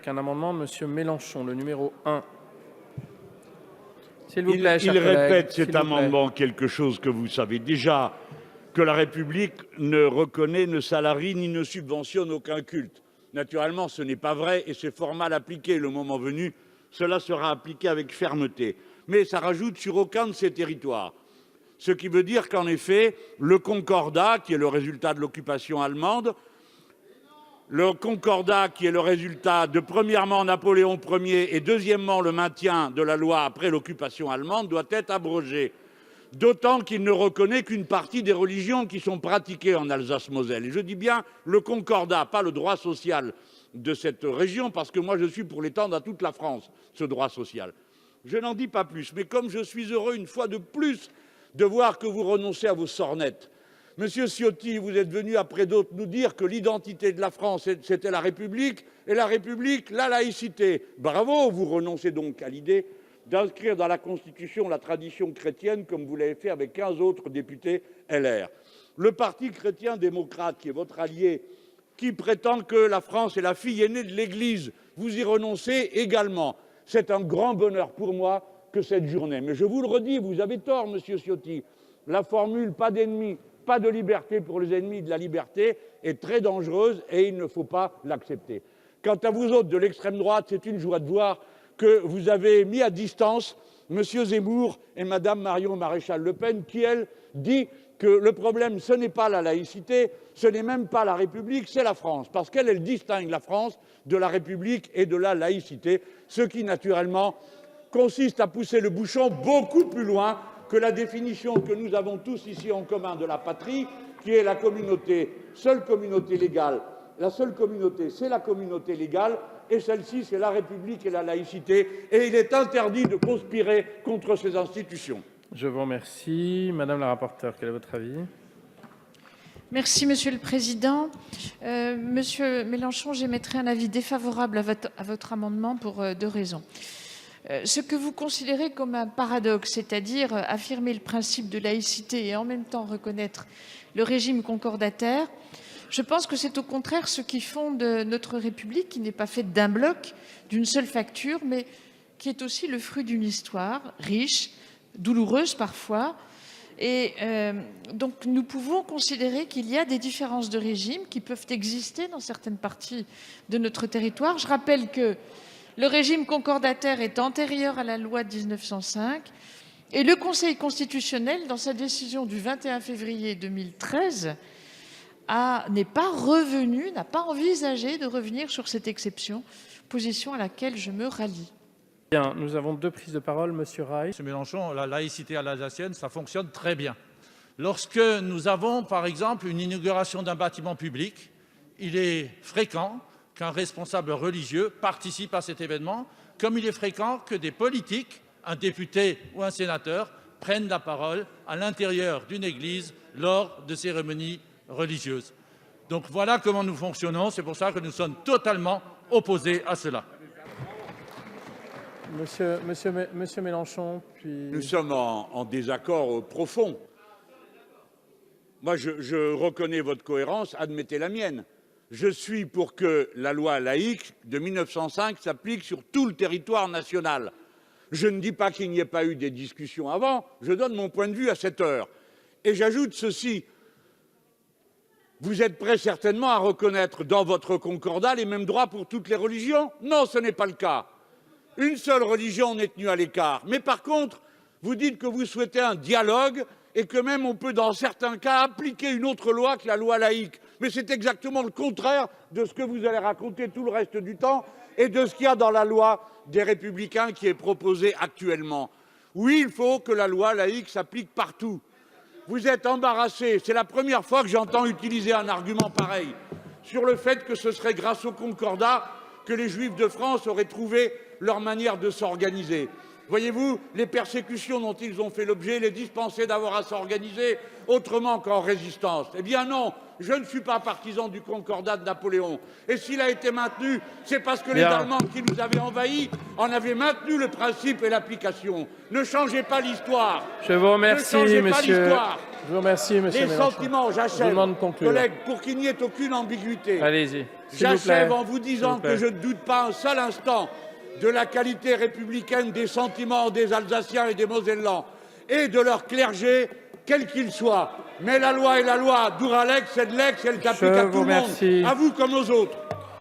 Un amendement de M. Mélenchon, le numéro 1. S'il vous plaît, Il répète cet amendement quelque chose que vous savez déjà, que la République ne reconnaît, ne salarie ni ne subventionne aucun culte. Naturellement, ce n'est pas vrai et c'est fort mal appliqué. Le moment venu, cela sera appliqué avec fermeté. Mais ça rajoute sur aucun de ces territoires. Ce qui veut dire qu'en effet, le Concordat, qui est le résultat de l'occupation allemande, le Concordat, qui est le résultat de, premièrement, Napoléon Ier et, deuxièmement, le maintien de la loi après l'occupation allemande, doit être abrogé. D'autant qu'il ne reconnaît qu'une partie des religions qui sont pratiquées en Alsace-Moselle. Et je dis bien le Concordat, pas le droit social de cette région, parce que moi je suis pour l'étendre à toute la France, ce droit social. Je n'en dis pas plus, mais comme je suis heureux une fois de plus de voir que vous renoncez à vos sornettes. Monsieur Ciotti, vous êtes venu après d'autres nous dire que l'identité de la France, c'était la République, et la République, la laïcité. Bravo, vous renoncez donc à l'idée d'inscrire dans la Constitution la tradition chrétienne, comme vous l'avez fait avec 15 autres députés LR. Le Parti chrétien-démocrate, qui est votre allié, qui prétend que la France est la fille aînée de l'Église, vous y renoncez également. C'est un grand bonheur pour moi que cette journée. Mais je vous le redis, vous avez tort, monsieur Ciotti. La formule « pas d'ennemis, pas de liberté pour les ennemis de la liberté » est très dangereuse et il ne faut pas l'accepter. Quant à vous autres de l'extrême droite, c'est une joie de voir que vous avez mis à distance M. Zemmour et Mme Marion Maréchal Le Pen, qui, elle, dit que le problème, ce n'est pas la laïcité, ce n'est même pas la République, c'est la France. Parce qu'elle, elle distingue la France de la République et de la laïcité, ce qui, naturellement, consiste à pousser le bouchon beaucoup plus loin que la définition que nous avons tous ici en commun de la patrie, qui est la communauté, seule communauté légale. La seule communauté, c'est la communauté légale, et celle-ci, c'est la République et la laïcité, et il est interdit de conspirer contre ces institutions. Je vous remercie. Madame la rapporteure, quel est votre avis? Merci, Monsieur le Président. Monsieur Mélenchon, j'émettrai un avis défavorable à votre amendement pour deux raisons. Ce que vous considérez comme un paradoxe, c'est-à-dire affirmer le principe de laïcité et en même temps reconnaître le régime concordataire, je pense que c'est au contraire ce qui fonde notre République, qui n'est pas faite d'un bloc, d'une seule facture, mais qui est aussi le fruit d'une histoire riche, douloureuse parfois. Et donc nous pouvons considérer qu'il y a des différences de régime qui peuvent exister dans certaines parties de notre territoire. Je rappelle que le régime concordataire est antérieur à la loi de 1905 et le Conseil constitutionnel, dans sa décision du 21 février 2013, n'est pas revenu, n'a pas envisagé de revenir sur cette exception, position à laquelle je me rallie. Bien, nous avons deux prises de parole. Monsieur Rail. Monsieur Mélenchon, la laïcité à l'alsacienne, ça fonctionne très bien. Lorsque nous avons, par exemple, une inauguration d'un bâtiment public, il est fréquent qu'un responsable religieux participe à cet événement, comme il est fréquent que des politiques, un député ou un sénateur, prennent la parole à l'intérieur d'une église lors de cérémonies religieuses. Donc voilà comment nous fonctionnons, c'est pour ça que nous sommes totalement opposés à cela. Monsieur Mélenchon, puis... Nous sommes en désaccord profond. Moi, je reconnais votre cohérence, admettez la mienne. Je suis pour que la loi laïque de 1905 s'applique sur tout le territoire national. Je ne dis pas qu'il n'y ait pas eu des discussions avant, je donne mon point de vue à cette heure. Et j'ajoute ceci. Vous êtes prêts certainement à reconnaître dans votre concordat les mêmes droits pour toutes les religions? Non, ce n'est pas le cas. Une seule religion n'est tenue à l'écart. Mais par contre, vous dites que vous souhaitez un dialogue et que même on peut, dans certains cas, appliquer une autre loi que la loi laïque. Mais c'est exactement le contraire de ce que vous allez raconter tout le reste du temps et de ce qu'il y a dans la loi des Républicains qui est proposée actuellement. Oui, il faut que la loi laïque s'applique partout. Vous êtes embarrassé. C'est la première fois que j'entends utiliser un argument pareil sur le fait que ce serait grâce au Concordat que les Juifs de France auraient trouvé leur manière de s'organiser. Voyez-vous, les persécutions dont ils ont fait l'objet les dispensaient d'avoir à s'organiser autrement qu'en résistance. Eh bien non, je ne suis pas partisan du Concordat de Napoléon. Et s'il a été maintenu, c'est parce que les Allemands qui nous avaient envahis en avaient maintenu le principe et l'application. Ne changez pas l'histoire. Je vous remercie, Ne changez monsieur. pas l'histoire. Je vous remercie, monsieur Les Mélenchon. sentiments, Je vous j'achève, demande de conclure. collègues, pour qu'il n'y ait aucune ambiguïté. Allez-y. S'il vous plaît. J'achève en vous disant S'il vous plaît. que je ne doute pas un seul instant de la qualité républicaine des sentiments des Alsaciens et des Mosellans et de leur clergé, quel qu'il soit. Mais la loi est la loi. Duralex, c'est de l'ex, elle s'applique Je à vous tout le monde, remercie. à vous comme aux autres.